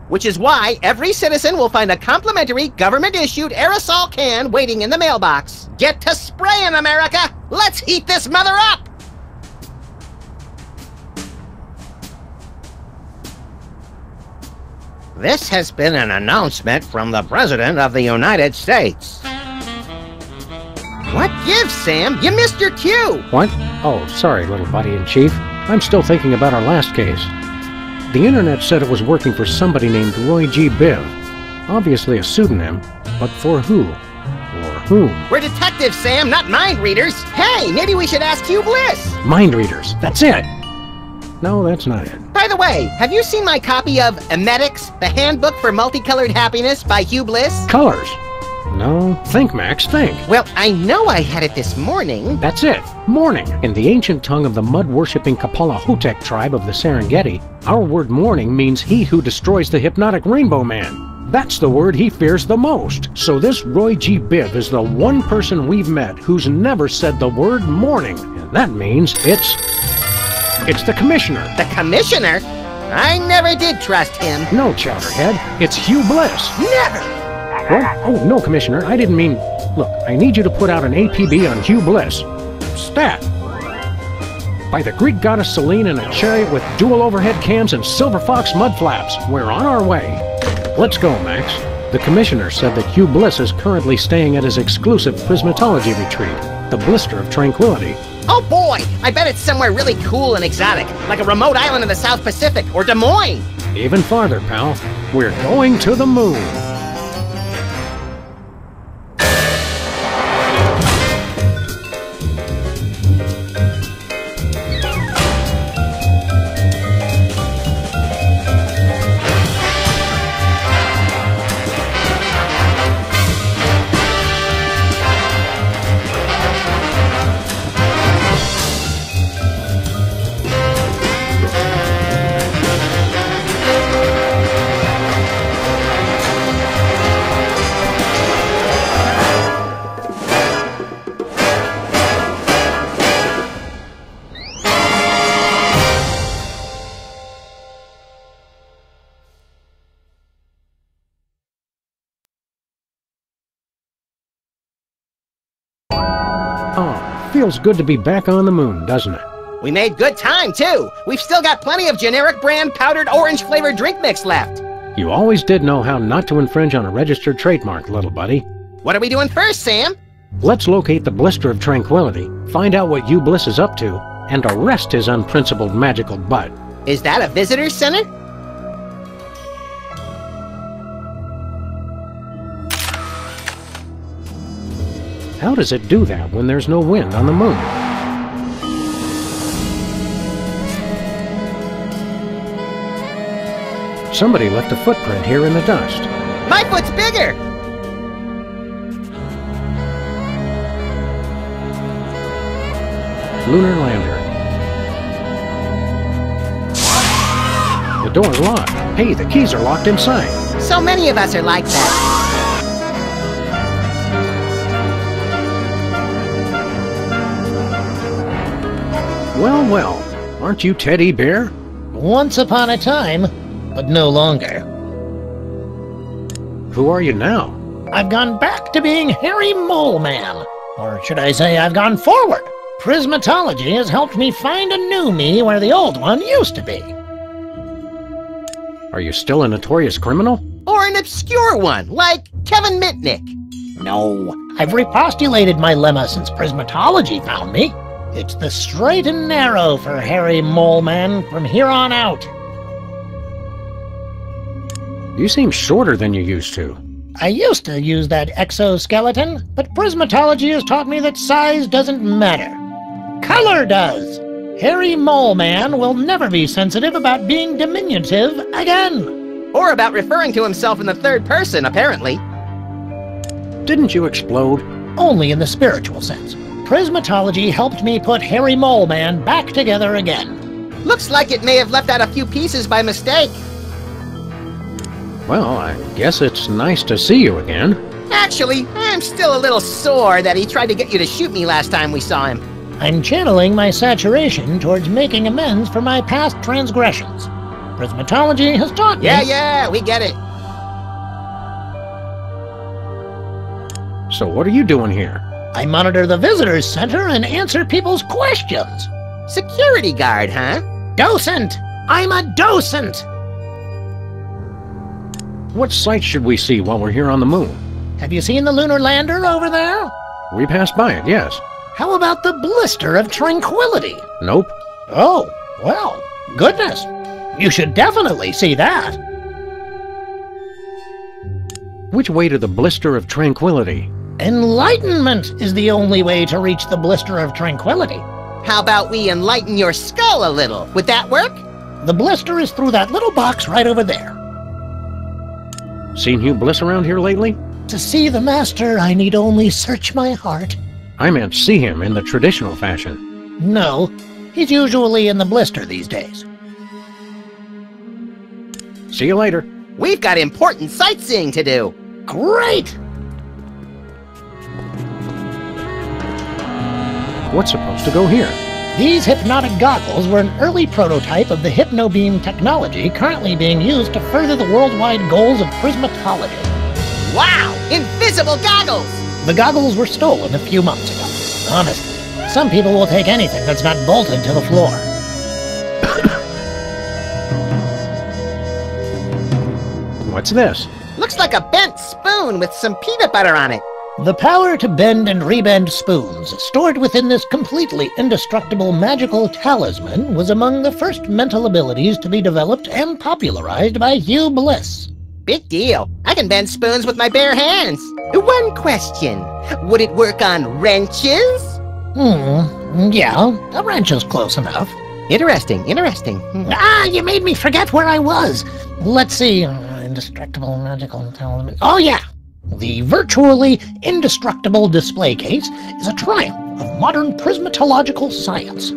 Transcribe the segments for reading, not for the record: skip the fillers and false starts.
which is why every citizen will find a complimentary government-issued aerosol can waiting in the mailbox. Get to spraying, America! Let's heat this mother up! This has been an announcement from the President of the United States. What gives, Sam? You missed your cue! What? Oh, sorry, little buddy-in-chief. I'm still thinking about our last case. The internet said it was working for somebody named Roy G. Biv. Obviously a pseudonym, but for who? Or whom? We're detectives, Sam, not mind readers. Hey, maybe we should ask Hugh Bliss. Mind readers, that's it! No, that's not it. By the way, have you seen my copy of Emetics, the Handbook for Multicolored Happiness by Hugh Bliss? Colors? No. Think, Max, think. Well, I know I had it this morning. That's it. Morning. In the ancient tongue of the mud-worshipping Kapalahotep tribe of the Serengeti, our word morning means he who destroys the hypnotic rainbow man. That's the word he fears the most. So this Roy G. Biv is the one person we've met who's never said the word morning. And that means it's the Commissioner. The Commissioner? I never did trust him. No, Chowderhead. It's Hugh Bliss. Never! What? Oh, no, Commissioner. I didn't mean... Look, I need you to put out an APB on Hugh Bliss. Stat. By the Greek goddess Selene in a chariot with dual overhead cams and silver fox mud flaps. We're on our way. Let's go, Max. The Commissioner said that Hugh Bliss is currently staying at his exclusive prismatology retreat, the Blister of Tranquility. Oh boy! I bet it's somewhere really cool and exotic, like a remote island in the South Pacific or Des Moines. Even farther, pal. We're going to the moon. Oh, feels good to be back on the moon, doesn't it? We made good time, too. We've still got plenty of generic brand powdered orange-flavored drink mix left. You always did know how not to infringe on a registered trademark, little buddy. What are we doing first, Sam? Let's locate the Blister of Tranquility, find out what Hugh Bliss is up to, and arrest his unprincipled magical butt. Is that a visitor center? How does it do that when there's no wind on the moon? Somebody left a footprint here in the dust. My foot's bigger! Lunar lander. The door's locked. Hey, the keys are locked inside. So many of us are like that. Well, well, aren't you Teddy Bear? Once upon a time, but no longer. Who are you now? I've gone back to being Hairy Mole Man. Or should I say I've gone forward. Prismatology has helped me find a new me where the old one used to be. Are you still a notorious criminal? Or an obscure one, like Kevin Mitnick. No, I've repostulated my lemma since Prismatology found me. It's the straight and narrow for Hairy Mole Man from here on out. You seem shorter than you used to. I used to use that exoskeleton, but Prismatology has taught me that size doesn't matter. Color does! Hairy Mole Man will never be sensitive about being diminutive again. Or about referring to himself in the third person, apparently. Didn't you explode? Only in the spiritual sense. Prismatology helped me put Hairy Mole Man back together again. Looks like it may have left out a few pieces by mistake. Well, I guess it's nice to see you again. Actually, I'm still a little sore that he tried to get you to shoot me last time we saw him. I'm channeling my saturation towards making amends for my past transgressions. Prismatology has taught me... Yeah, we get it. So what are you doing here? I monitor the visitors center and answer people's questions. Security guard, huh? Docent! I'm a docent! What sights should we see while we're here on the moon? Have you seen the lunar lander over there? We passed by it, yes. How about the blister of tranquility? Nope. Oh, well, goodness. You should definitely see that. Which way to the blister of tranquility? Enlightenment is the only way to reach the blister of tranquility. How about we enlighten your skull a little? Would that work? The blister is through that little box right over there. Seen Hugh Bliss around here lately? To see the master, I need only search my heart. I meant see him in the traditional fashion. No, he's usually in the blister these days. See you later. We've got important sightseeing to do. Great! What's supposed to go here? These hypnotic goggles were an early prototype of the hypnobeam technology currently being used to further the worldwide goals of prismatology. Wow! Invisible goggles! The goggles were stolen a few months ago. Honestly, some people will take anything that's not bolted to the floor. What's this? Looks like a bent spoon with some peanut butter on it. The power to bend and rebend spoons, stored within this completely indestructible magical talisman, was among the first mental abilities to be developed and popularized by Hugh Bliss. Big deal. I can bend spoons with my bare hands. One question. Would it work on wrenches? Yeah, a wrench is close enough. Interesting. You made me forget where I was. Let's see, indestructible magical talisman. Oh yeah! The virtually indestructible display case is a triumph of modern prismatological science.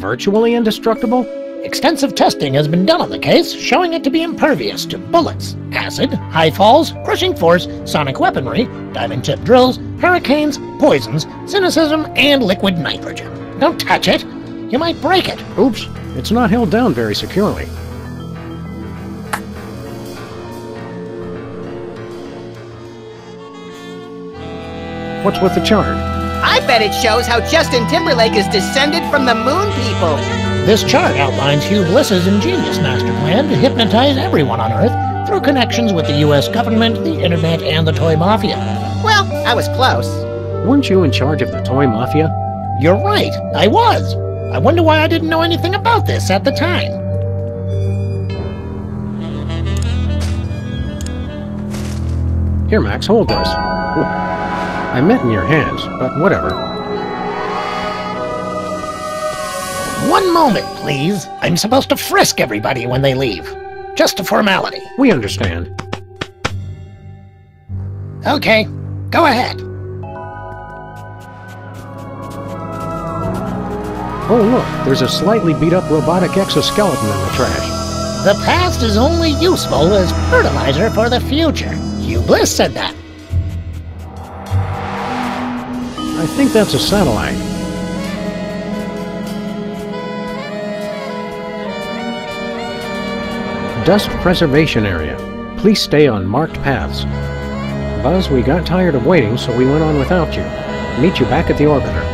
Virtually indestructible? Extensive testing has been done on the case, showing it to be impervious to bullets, acid, high falls, crushing force, sonic weaponry, diamond-tipped drills, hurricanes, poisons, cynicism, and liquid nitrogen. Don't touch it. You might break it. Oops, it's not held down very securely. What's with the chart? I bet it shows how Justin Timberlake is descended from the moon people. This chart outlines Hugh Bliss's ingenious master plan to hypnotize everyone on Earth through connections with the U.S. government, the internet, and the toy mafia. Well, I was close. Weren't you in charge of the toy mafia? You're right, I was. I wonder why I didn't know anything about this at the time. Here, Max, hold this. I meant in your hands, but whatever. One moment, please. I'm supposed to frisk everybody when they leave. Just a formality. We understand. Okay, go ahead. Oh, look, there's a slightly beat-up robotic exoskeleton in the trash. The past is only useful as fertilizer for the future. Hugh Bliss said that. I think that's a satellite. Dust preservation area. Please stay on marked paths. Buzz, we got tired of waiting, so we went on without you. Meet you back at the orbiter.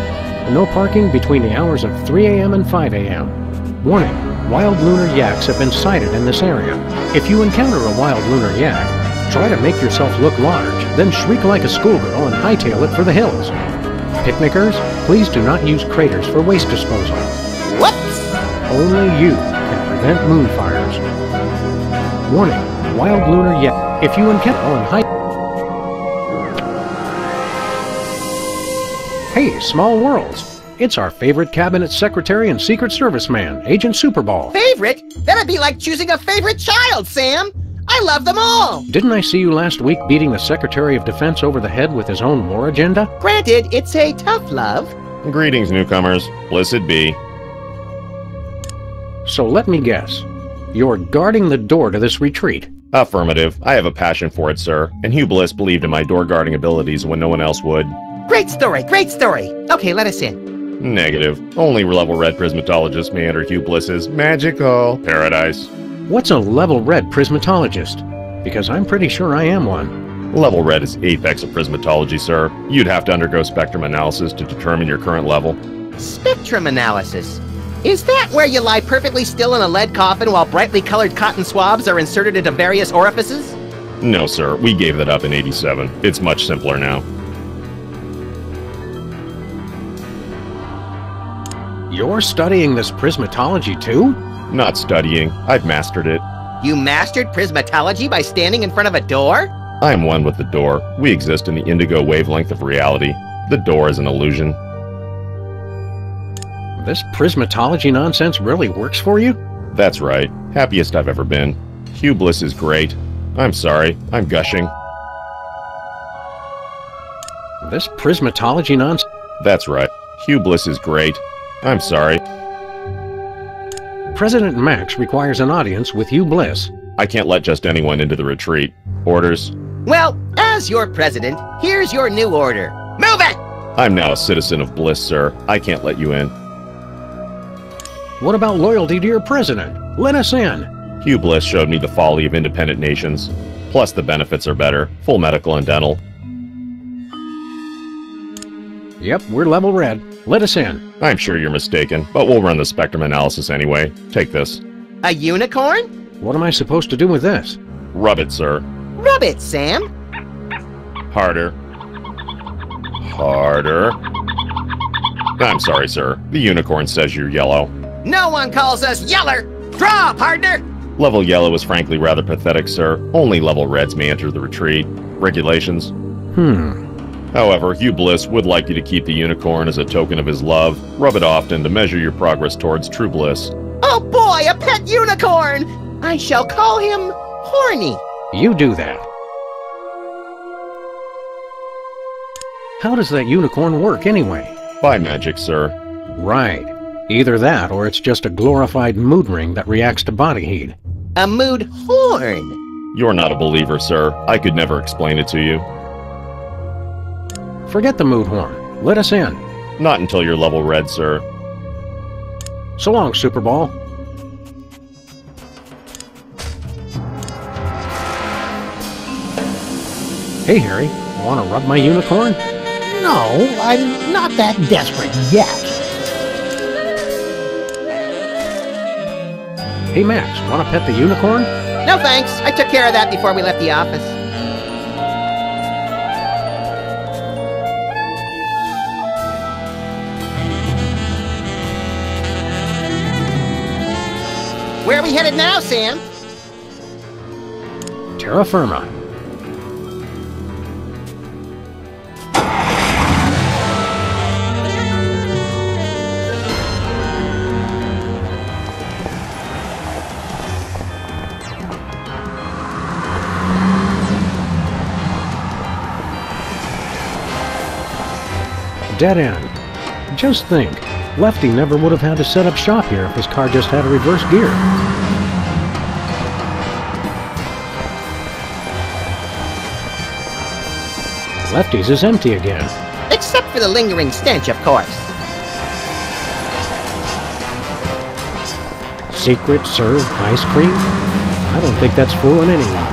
No parking between the hours of 3 a.m. and 5 a.m. Warning, wild lunar yaks have been sighted in this area. If you encounter a wild lunar yak, try to make yourself look large, then shriek like a schoolgirl and hightail it for the hills. Picnickers, please do not use craters for waste disposal. Whoops! Only you can prevent moon fires. Warning, wild lunar yak. If you encounter on high... Hey, Small Worlds. It's our favorite cabinet secretary and Secret Service man, Agent Superball. Favorite? That'd be like choosing a favorite child, Sam. I love them all. Didn't I see you last week beating the Secretary of Defense over the head with his own war agenda? Granted, it's a tough love. Greetings, newcomers. Blessed be. So let me guess. You're guarding the door to this retreat. Affirmative. I have a passion for it, sir, and Hugh Bliss believed in my door-guarding abilities when no one else would. Great story, great story. Okay, let us in. Negative. Only level red prismatologists may enter Hugh Bliss's magical paradise. What's a level red prismatologist? Because I'm pretty sure I am one. Level red is apex of prismatology, sir. You'd have to undergo spectrum analysis to determine your current level. Spectrum analysis. Is that where you lie perfectly still in a lead coffin while brightly colored cotton swabs are inserted into various orifices? No, sir. We gave that up in '87. It's much simpler now. You're studying this prismatology too? Not studying. I've mastered it. You mastered prismatology by standing in front of a door? I am one with the door. We exist in the indigo wavelength of reality. The door is an illusion. This prismatology nonsense really works for you? That's right. Happiest I've ever been. Hugh Bliss is great. I'm sorry. I'm gushing. This prismatology nonsense? That's right. Hugh Bliss is great. I'm sorry. President Max requires an audience with Hugh Bliss. I can't let just anyone into the retreat. Orders? Well, as your president, here's your new order. Move it! I'm now a citizen of Bliss, sir. I can't let you in. What about loyalty to your president? Let us in. Hugh Bliss showed me the folly of independent nations. Plus, the benefits are better. Full medical and dental. Yep, we're level red. Let us in. I'm sure you're mistaken, but we'll run the spectrum analysis anyway. Take this. A unicorn? What am I supposed to do with this? Rub it, sir. Rub it, Sam. Harder. Harder. I'm sorry, sir. The unicorn says you're yellow. No one calls us yeller. Draw, partner! Level yellow is frankly rather pathetic, sir. Only level reds may enter the retreat. Regulations? However, Hugh Bliss would like you to keep the unicorn as a token of his love. Rub it often to measure your progress towards true bliss. Oh boy, a pet unicorn! I shall call him Horny. You do that. How does that unicorn work anyway? By magic, sir. Right. Either that or it's just a glorified mood ring that reacts to body heat. A mood horn. You're not a believer, sir. I could never explain it to you. Forget the mood horn. Let us in. Not until you're level red, sir. So long, Super Ball. Hey, Harry. Want to rub my unicorn? No, I'm not that desperate yet. Hey, Max. Want to pet the unicorn? No thanks. I took care of that before we left the office. Where are we headed now, Sam? Terra Firma. Dead end. Just think, Lefty never would have had to set up shop here if his car just had a reverse gear. Lefty's is empty again. Except for the lingering stench, of course. Secret serve ice cream? I don't think that's fooling anyone.